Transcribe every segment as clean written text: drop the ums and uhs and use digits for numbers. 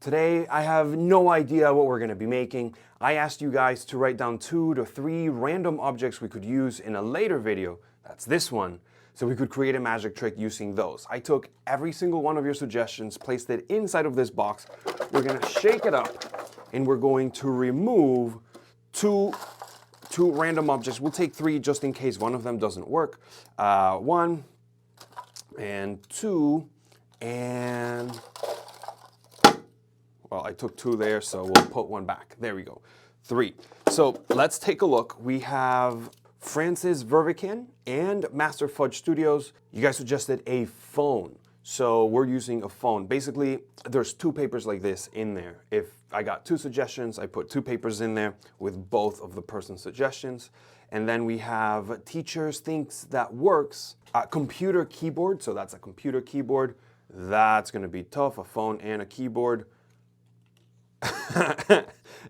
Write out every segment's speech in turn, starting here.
Today, I have no idea what we're gonna be making. I asked you guys to write down 2 to 3 random objects we could use in a later video, that's this one, so we could create a magic trick using those. I took every single one of your suggestions, placed it inside of this box. We're gonna shake it up, and we're going to remove two random objects. We'll take 3 just in case one of them doesn't work. 1 and 2 and... Well, I took 2 there, so we'll put 1 back. There we go. 3. So let's take a look. We have Francis Vervican and Master Fudge Studios. You guys suggested a phone. So we're using a phone. Basically, there's 2 papers like this in there. If I got 2 suggestions, I put 2 papers in there with both of the person's suggestions. And then we have Teachers Thinks That Works. Computer keyboard, so that's a computer keyboard. That's gonna be tough, a phone and a keyboard.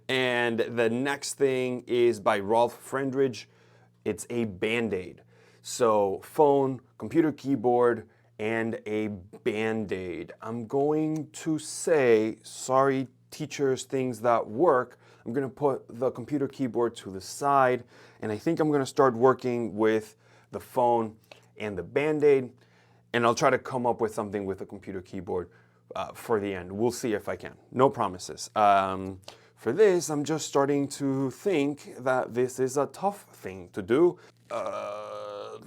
And the next thing is by Rolf Friedrich. It's a Band-Aid. So phone, computer keyboard, and a Band-Aid. I'm going to say, sorry, Teachers Things That Work. I'm gonna put the computer keyboard to the side, and I think I'm gonna start working with the phone and the Band-Aid, and I'll try to come up with something with the computer keyboard for the end. We'll see if I can. No promises. For this, I'm just starting to think that this is a tough thing to do. A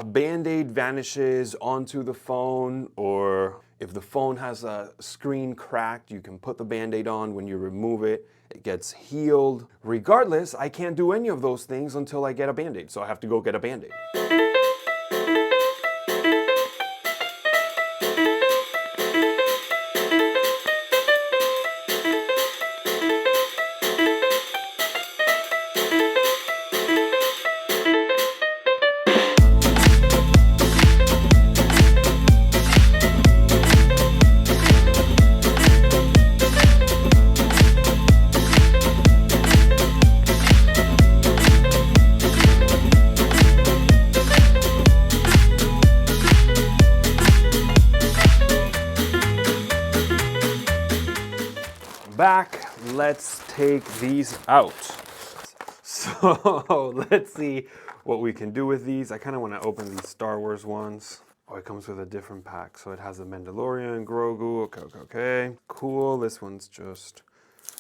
Band-Aid vanishes onto the phone, or if the phone has a screen cracked, you can put the Band-Aid on. When you remove it, it gets healed. Regardless, I can't do any of those things until I get a Band-Aid, so I have to go get a Band-Aid. Back, let's take these out. So let's see what we can do with these. I kind of want to open these Star Wars ones. Oh, it comes with a different pack. So it has the Mandalorian, Grogu, okay. Cool, this one's just,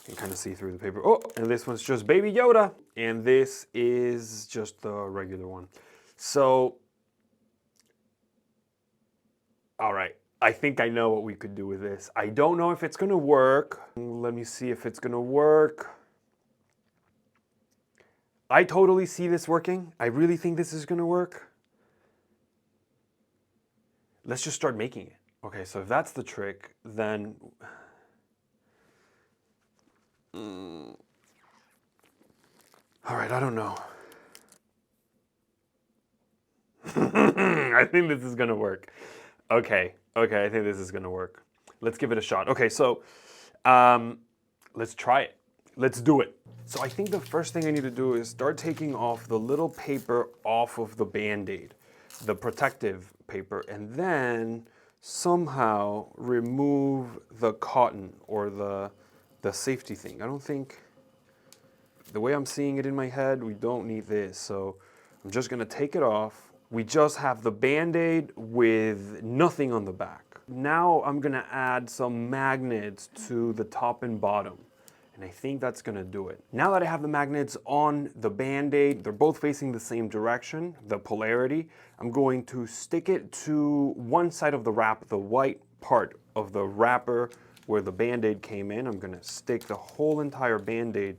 you can kind of see through the paper. Oh, and this one's just Baby Yoda. And this is just the regular one. So, all right. I think I know what we could do with this. I don't know if it's gonna work. Let me see if it's gonna work. I totally see this working. I really think this is gonna work. Let's just start making it. Okay, so if that's the trick, then... All right, I don't know. I think this is gonna work. Okay, I think this is gonna work. Let's give it a shot. Okay, so let's try it. Let's do it. So I think the first thing I need to do is start taking off the little paper off of the Band-Aid, the protective paper, and then somehow remove the cotton or the safety thing. I don't think, the way I'm seeing it in my head, we don't need this. So I'm just gonna take it off. We just have the Band-Aid with nothing on the back. Now I'm gonna add some magnets to the top and bottom, and I think that's gonna do it. Now that I have the magnets on the Band-Aid, they're both facing the same direction, the polarity, I'm going to stick it to one side of the wrap, the white part of the wrapper where the Band-Aid came in. I'm gonna stick the whole entire Band-Aid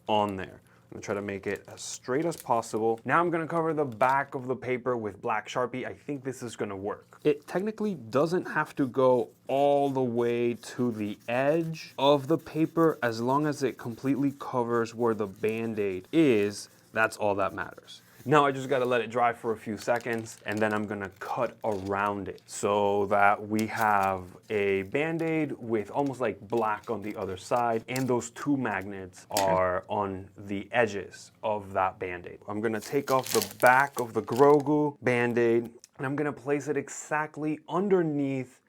on there. I'm gonna try to make it as straight as possible. Now I'm gonna cover the back of the paper with black Sharpie. I think this is gonna work. It technically doesn't have to go all the way to the edge of the paper. As long as it completely covers where the Band-Aid is, that's all that matters. Now I just gotta let it dry for a few seconds, and then I'm gonna cut around it so that we have a Band-Aid with almost like black on the other side, and those 2 magnets are on the edges of that Band-Aid. I'm gonna take off the back of the Grogu Band-Aid, and I'm gonna place it exactly underneath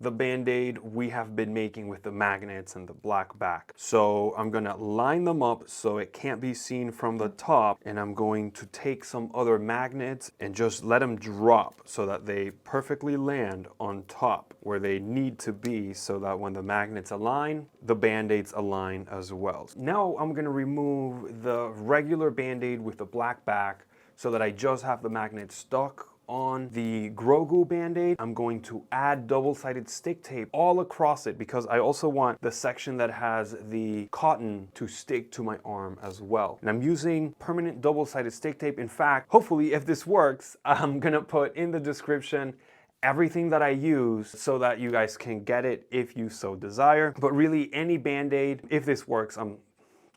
the Band-Aid we have been making with the magnets and the black back. So I'm gonna line them up so it can't be seen from the top, and I'm going to take some other magnets and just let them drop so that they perfectly land on top where they need to be, so that when the magnets align, the Band-Aids align as well. Now I'm gonna remove the regular Band-Aid with the black back so that I just have the magnet stuck on the Grogu Band-Aid. I'm going to add double-sided stick tape all across it because I also want the section that has the cotton to stick to my arm as well. And I'm using permanent double-sided stick tape. In fact, hopefully if this works, I'm gonna put in the description everything that I use so that you guys can get it if you so desire. But really any Band-Aid, if this works, I'm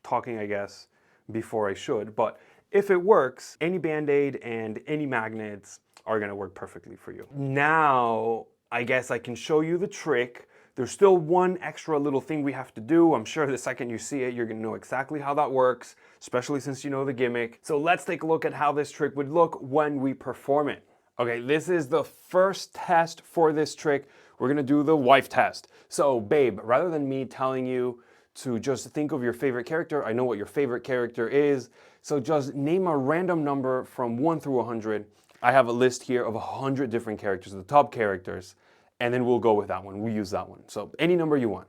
talking I guess before I should, but if it works, any Band-Aid and any magnets are gonna work perfectly for you. Now, I guess I can show you the trick. There's still one extra little thing we have to do. I'm sure the second you see it, you're gonna know exactly how that works, especially since you know the gimmick. So let's take a look at how this trick would look when we perform it. Okay, this is the first test for this trick. We're gonna do the wife test. So babe, rather than me telling you to just think of your favorite character, I know what your favorite character is, so just name a random number from 1 through 100. I have a list here of 100 different characters, the top characters, and then we'll go with that one. We'll use that one. So any number you want.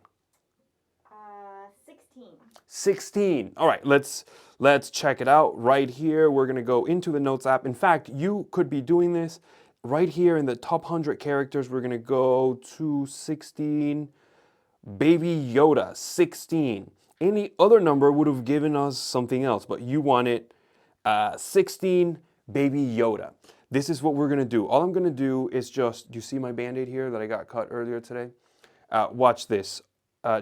16. 16. All right, let's check it out right here. We're gonna go into the Notes app. In fact, you could be doing this right here in the top 100 characters. We're gonna go to 16. Baby Yoda, 16. Any other number would have given us something else, but you wanted 16 Baby Yoda. This is what we're gonna do. All I'm gonna do is just, do you see my Band-Aid here that I got cut earlier today? Watch this.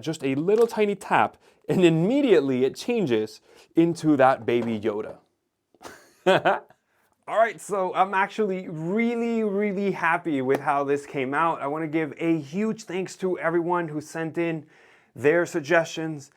Just a little tiny tap, and immediately it changes into that Baby Yoda. All right, so I'm actually really happy with how this came out. I want to give a huge thanks to everyone who sent in their suggestions.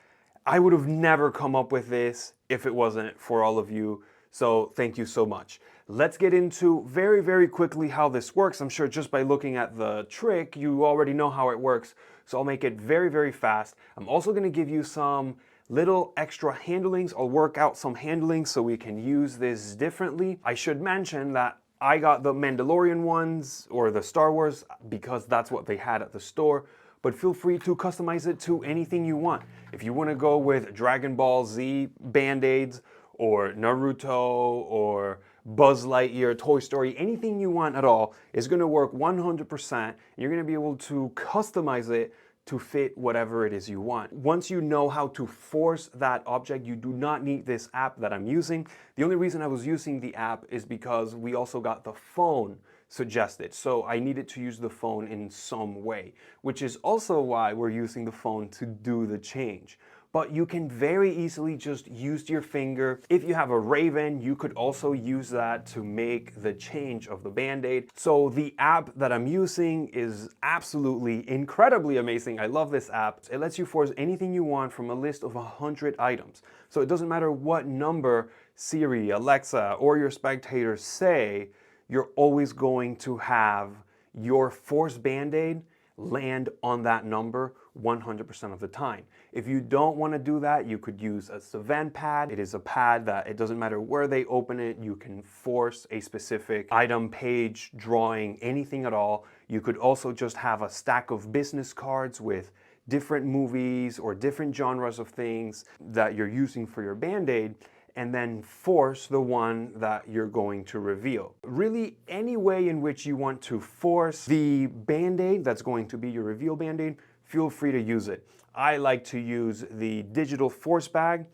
I would have never come up with this if it wasn't for all of you, so thank you so much. Let's get into very quickly how this works. I'm sure just by looking at the trick, you already know how it works, so I'll make it very fast. I'm also going to give you some little extra handlings. I'll work out some handlings so we can use this differently. I should mention that I got the Mandalorian ones or the Star Wars because that's what they had at the store, but feel free to customize it to anything you want. If you want to go with Dragon Ball Z Band-Aids or Naruto or Buzz Lightyear, Toy Story, anything you want at all is going to work 100%. And you're going to be able to customize it to fit whatever it is you want. Once you know how to force that object, you do not need this app that I'm using. The only reason I was using the app is because we also got the phone suggested. So I needed to use the phone in some way, which is also why we're using the phone to do the change. But you can very easily just use your finger. If you have a Raven, you could also use that to make the change of the Band-Aid. So the app that I'm using is absolutely incredibly amazing. I love this app. It lets you force anything you want from a list of 100 items. So it doesn't matter what number Siri, Alexa, or your spectators say, you're always going to have your forced Band-Aid land on that number 100% of the time. If you don't want to do that, you could use a Savant pad. It is a pad that it doesn't matter where they open it, you can force a specific item, page, drawing, anything at all. You could also just have a stack of business cards with different movies or different genres of things that you're using for your Band-Aid, and then force the one that you're going to reveal. Really, any way in which you want to force the Band-Aid that's going to be your reveal Band-Aid, feel free to use it. I like to use the digital force bag.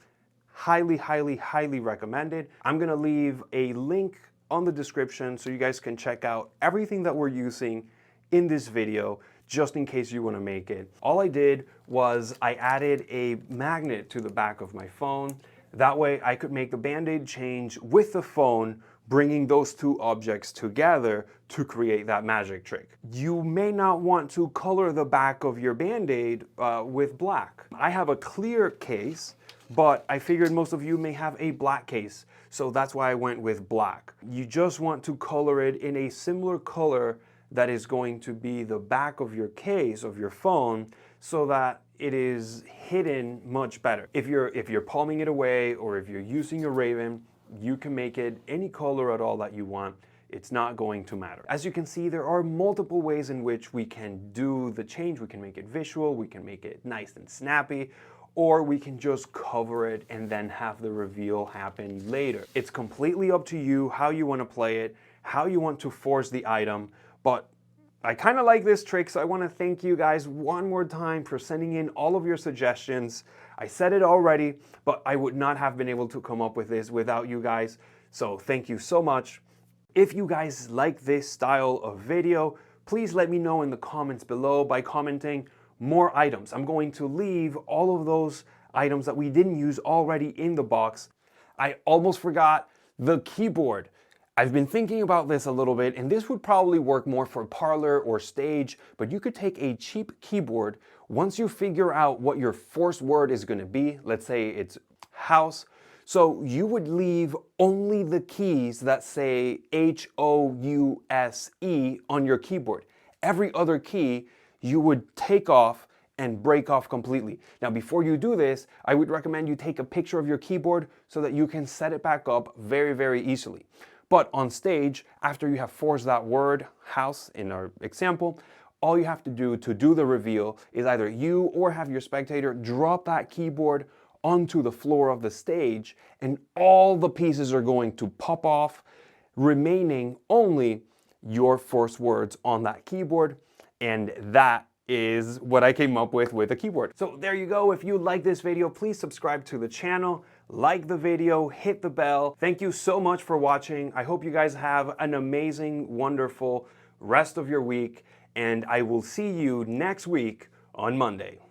Highly recommended. I'm gonna leave a link on the description so you guys can check out everything that we're using in this video, just in case you want to make it. All I did was I added a magnet to the back of my phone. That way I could make the Band-Aid change with the phone, bringing those two objects together to create that magic trick. You may not want to color the back of your Band-Aid with black. I have a clear case, but I figured most of you may have a black case, so that's why I went with black. You just want to color it in a similar color that is going to be the back of your case of your phone so that it is hidden much better. If you're palming it away or if you're using a Raven, you can make it any color at all that you want. It's not going to matter. As you can see, there are multiple ways in which we can do the change. We can make it visual, we can make it nice and snappy, or we can just cover it and then have the reveal happen later. It's completely up to you how you want to play it, how you want to force the item, but I kind of like this trick, so I want to thank you guys one more time for sending in all of your suggestions. I said it already, but I would not have been able to come up with this without you guys, so thank you so much. If you guys like this style of video, please let me know in the comments below by commenting more items. I'm going to leave all of those items that we didn't use already in the box. I almost forgot the keyboard. I've been thinking about this a little bit, and this would probably work more for Parler or Stage, but you could take a cheap keyboard. Once you figure out what your force word is going to be, let's say it's house, so you would leave only the keys that say H-O-U-S-E on your keyboard. Every other key you would take off and break off completely. Now, before you do this, I would recommend you take a picture of your keyboard so that you can set it back up very, very easily. But on Stage, after you have forced that word, house, in our example, all you have to do the reveal is either you or have your spectator drop that keyboard onto the floor of the stage, and all the pieces are going to pop off, remaining only your forced words on that keyboard, and that is what I came up with a keyboard. So there you go. If you like this video, please subscribe to the channel, like the video, hit the bell. Thank you so much for watching. I hope you guys have an amazing, wonderful rest of your week, and I will see you next week on Monday.